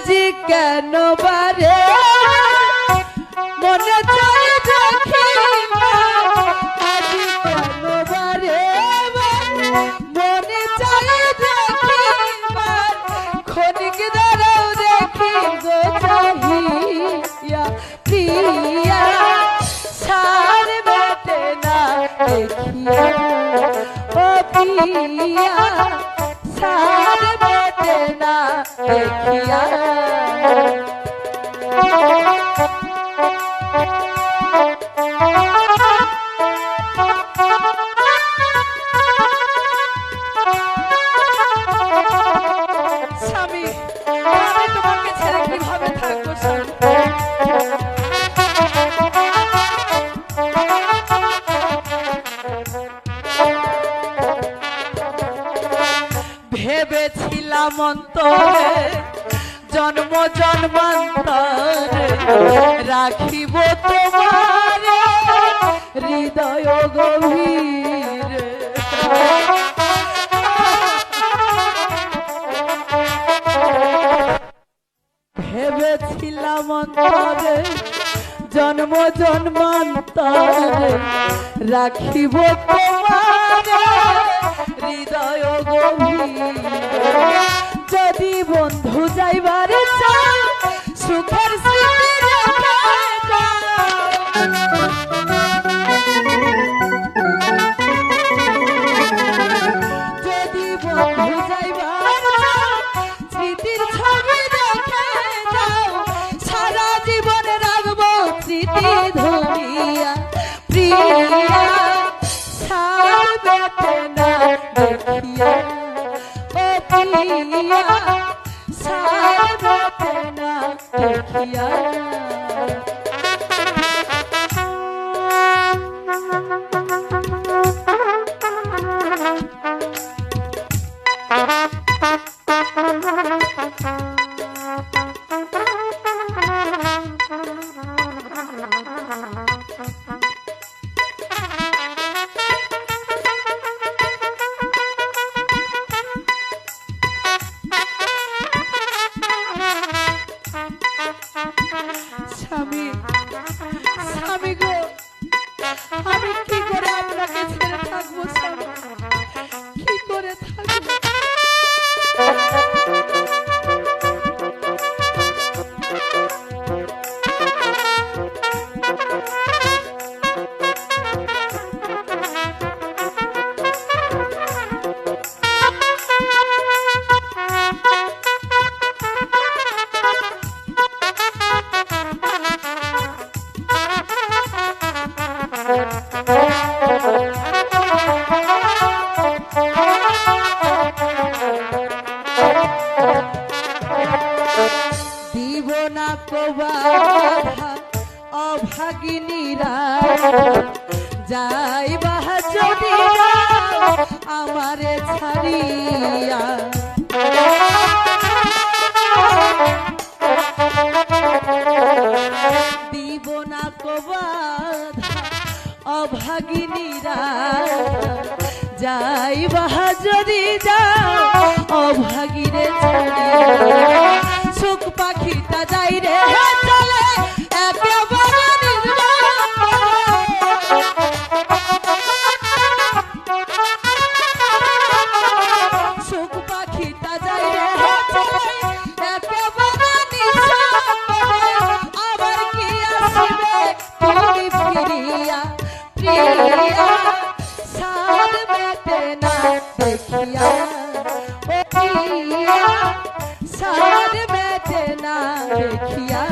আজি কেন বারে মনে চাই দেখিবা আজি কেন বারে মনে চাই দেখিবা ক্ষণিক দাঁড়াও দেখি গো চাহিয়া প্রিয়া সার বেটে না দেখিয়া ও প্রিয়া সার বেটে না দেখিয়া স্বামী আমি তোমাকে ছেড়ে কিভাবে থাকবো স্বামী ভেবেছিলাম অন্তরে জন্ম জন্মান্তরে রাখিব তোমার হৃদয় গভীরে ভেবেছিলাম অন্তরে জন্ম জন্মান্তরে রাখিব তোমার হৃদয় গভীরে যদি বন্ধু যাইবার চাই সুখের স্মৃতি রেখে যদি বন্ধু যাইবার স্মৃতির ছবি রেখে যাও সারা জীবন রাখবো স্মৃতি ধরিয়া প্রিয়া সার বেটে না দেখিয়া ও প্রিয়া সার বেটে না দেখিয়া স্বামী স্বামী গো আমি কি করে আপনাকে ছেড়ে থাকবো স্বামী কি করে থাকবো দিব না কোবাধা অভাগিনীরা যাইবা যদি আমারে ছাড়িয়া দিব না কোবাধা অভাগিনীরা যাইবা যদি অভাগিরে ছাড়িয়া সুখ পাখিটা যাই রে চলে একেবারে সুখ পাখিটা যাই রে চলে একেবারে আবার কি আসবে তুমি ফিরিয়া প্রিয়া সার বেটে না দেখিয়া ও প্রিয়া সার বেটে না দেখিয়া